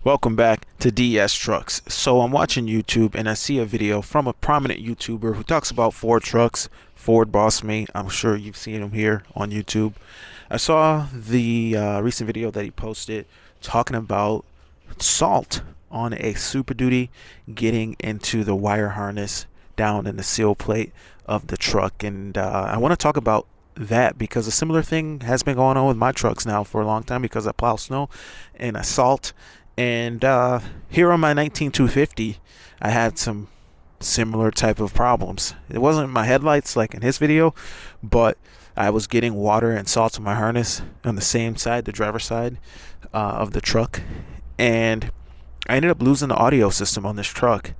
Welcome back to DS Trucks. So I'm watching YouTube and I see a video from a prominent YouTuber who talks about Ford trucks, Ford Boss Me. I'm sure you've seen him here on YouTube. I saw the recent video that he posted talking about salt on a Super Duty getting into the wire harness down in the seal plate of the truck. And I want to talk about that because a similar thing has been going on with my trucks now for a long time because I plow snow and I salt. And here on my 19250, I had some similar type of problems. It wasn't my headlights like in his video, but I was getting water and salt in my harness on the same side, the driver's side of the truck. And I ended up losing the audio system on this truck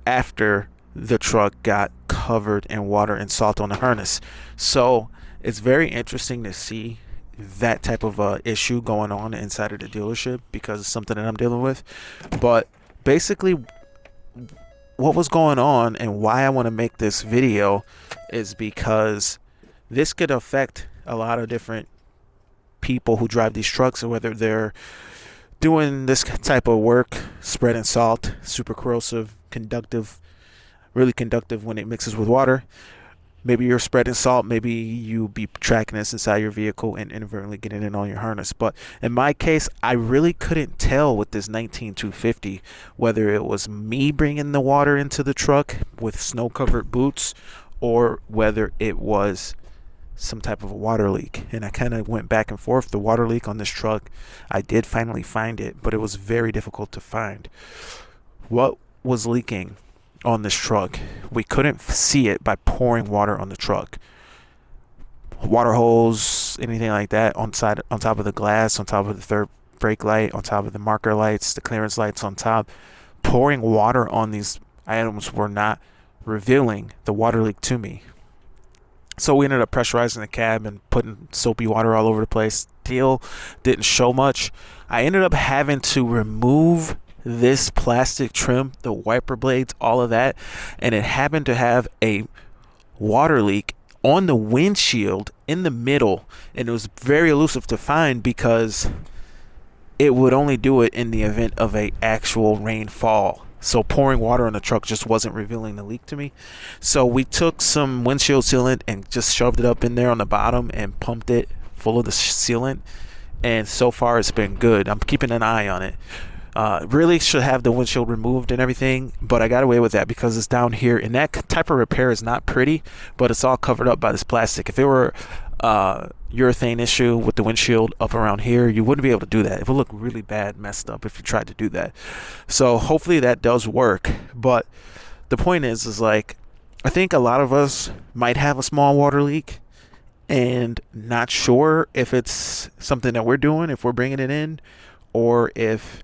after the truck got covered in water and salt on the harness. So it's very interesting to see that type of issue going on inside of the dealership because it's something that I'm dealing with. But basically what was going on and why I want to make this video is because this could affect a lot of different people who drive these trucks, or whether they're doing this type of work, spreading salt, super corrosive, conductive, really conductive when it mixes with water. Maybe you're spreading salt, maybe you be tracking this inside your vehicle and inadvertently getting it on your harness. But in my case, I really couldn't tell with this 19250 whether it was me bringing the water into the truck with snow-covered boots or whether it was some type of a water leak. And I kind of went back and forth. The water leak on this truck, I did finally find it, but it was very difficult to find. What was leaking on this truck? We couldn't see it by pouring water on the truck. Water hose, anything like that on top of the glass, on top of the third brake light, on top of the marker lights, the clearance lights on top. Pouring water on these items were not revealing the water leak to me. So we ended up pressurizing the cab and putting soapy water all over the place. Still didn't show much. I ended up having to remove this plastic trim, the wiper blades, all of that, and it happened to have a water leak on the windshield in the middle, and it was very elusive to find because it would only do it in the event of a actual rainfall. So pouring water on the truck just wasn't revealing the leak to me. So we took some windshield sealant and just shoved it up in there on the bottom and pumped it full of the sealant, and so far it's been good. I'm keeping an eye on it. Really should have the windshield removed and everything, but I got away with that because it's down here, and that type of repair is not pretty, but it's all covered up by this plastic. If it were urethane issue with the windshield up around here, you wouldn't be able to do that. It would look really bad messed up if you tried to do that. So hopefully that does work. But the point is like, I think a lot of us might have a small water leak and not sure if it's something that we're doing, if we're bringing it in, or if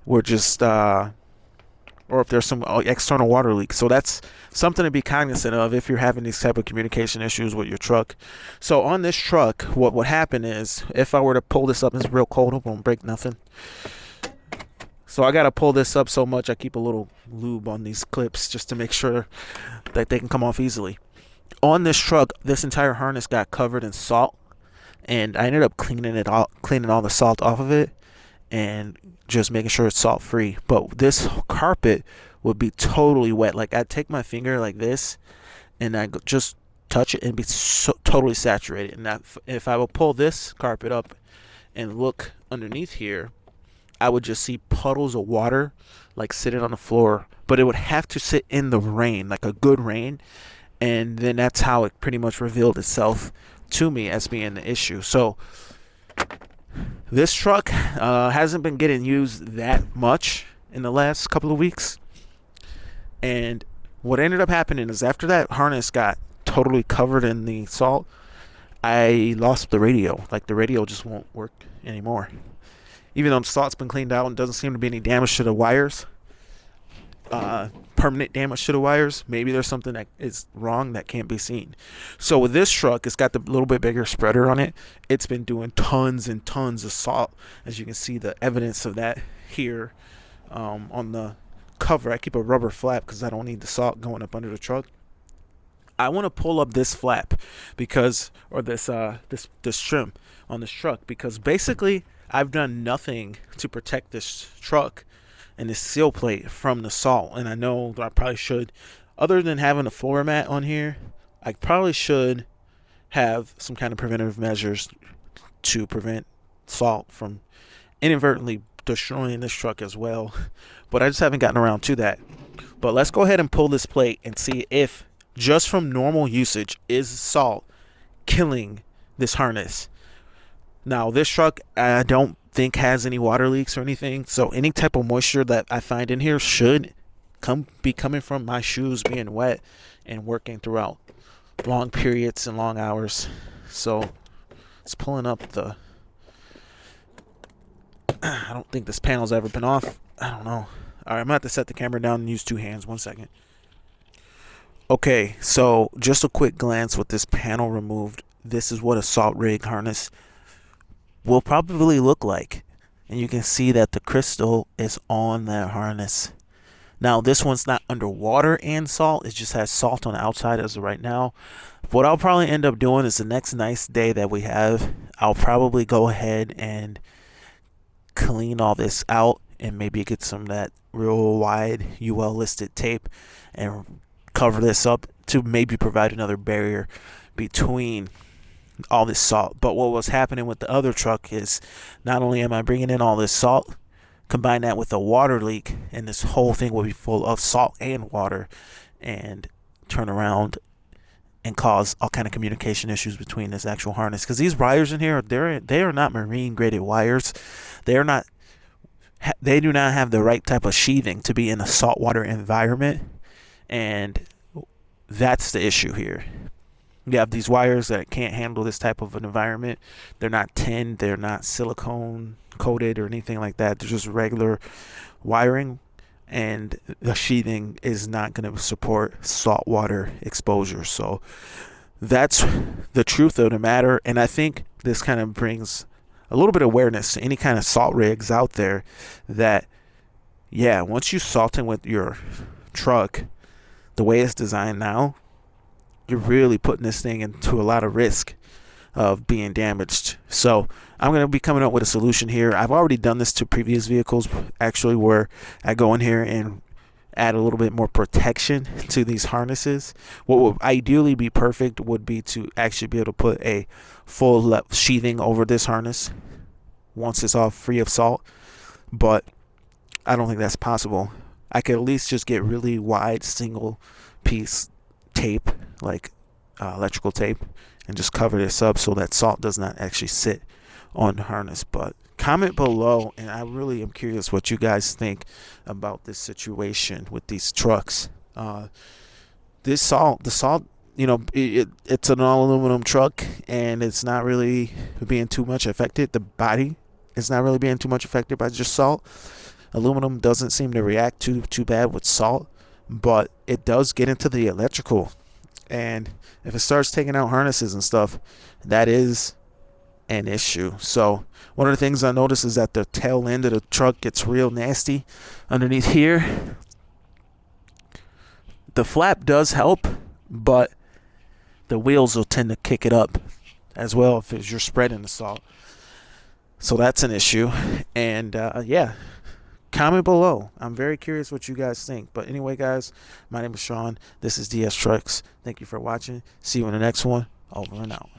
we're just or if there's some external water leak. So that's something to be cognizant of if you're having these type of communication issues with your truck. So on this truck, what would happen is, if I were to pull this up, it's real cold, it won't break nothing. So I gotta pull this up so much, I keep a little lube on these clips just to make sure that they can come off easily. On this truck, this entire harness got covered in salt, and I ended up cleaning all the salt off of it and just making sure it's salt free. But this carpet would be totally wet. Like, I'd take my finger like this and I just touch it and be totally saturated. And if I would pull this carpet up and look underneath here, I would just see puddles of water like sitting on the floor, but it would have to sit in the rain, like a good rain, and then that's how it pretty much revealed itself to me as being the issue. So this truck hasn't been getting used that much in the last couple of weeks. And what ended up happening is, after that harness got totally covered in the salt, I lost the radio. Like, the radio just won't work anymore. Even though the salt's been cleaned out and doesn't seem to be any damage to the wires, permanent damage to the wires. Maybe there's something that is wrong that can't be seen. So with this truck, it's got the little bit bigger spreader on it. It's been doing tons and tons of salt. As you can see, the evidence of that here on the cover. I keep a rubber flap because I don't need the salt going up under the truck. I want to pull up this flap because, or this trim on this truck, because basically I've done nothing to protect this truck and this seal plate from the salt, and I know that I probably should. Other than having a floor mat on here, I probably should have some kind of preventative measures to prevent salt from inadvertently destroying this truck as well. But I just haven't gotten around to that. But let's go ahead and pull this plate and see if just from normal usage is salt killing this harness. Now this truck I don't think has any water leaks or anything, so any type of moisture that I find in here should be coming from my shoes being wet and working throughout long periods and long hours. So it's pulling up the I don't think this panel's ever been off. I don't know. Alright, I'm gonna have to set the camera down and use two hands. 1 second. Okay, so just a quick glance with this panel removed. This is what a salt rig harness will probably look like. And you can see that the crystal is on that harness. Now this one's not underwater and salt, it just has salt on the outside as of right now. What I'll probably end up doing is the next nice day that we have, I'll probably go ahead and clean all this out and maybe get some of that real wide UL listed tape and cover this up to maybe provide another barrier between all this salt. But what was happening with the other truck is not only am I bringing in all this salt, combine that with a water leak, and this whole thing will be full of salt and water and turn around and cause all kind of communication issues between this actual harness. Because these wires in here, they are not marine graded wires. They do not have the right type of sheathing to be in a saltwater environment, and that's the issue here. You have these wires that can't handle this type of an environment. They're not tin, they're not silicone coated or anything like that. They're just regular wiring, and the sheathing is not going to support saltwater exposure. So that's the truth of the matter, and I think this kind of brings a little bit of awareness to any kind of salt rigs out there that, yeah, once you salting with your truck the way it's designed now, you're really putting this thing into a lot of risk of being damaged. So I'm going to be coming up with a solution here. I've already done this to previous vehicles, actually, where I go in here and add a little bit more protection to these harnesses. What would ideally be perfect would be to actually be able to put a full sheathing over this harness once it's all free of salt, but I don't think that's possible. I could at least just get really wide single piece tape, like electrical tape, and just cover this up so that salt does not actually sit on the harness. But comment below, and I really am curious what you guys think about this situation with these trucks. The salt, you know, it's an all aluminum truck, and it's not really being too much affected. The body is not really being too much affected by just salt. Aluminum doesn't seem to react too bad with salt, but it does get into the electrical, and if it starts taking out harnesses and stuff, that is an issue. So one of the things I noticed is that the tail end of the truck gets real nasty underneath here. The flap does help, but the wheels will tend to kick it up as well if you're spreading the salt. So that's an issue. And yeah, comment below. I'm very curious what you guys think. But anyway, guys, my name is Sean. This is DS Trucks. Thank you for watching. See you in the next one. Over and out.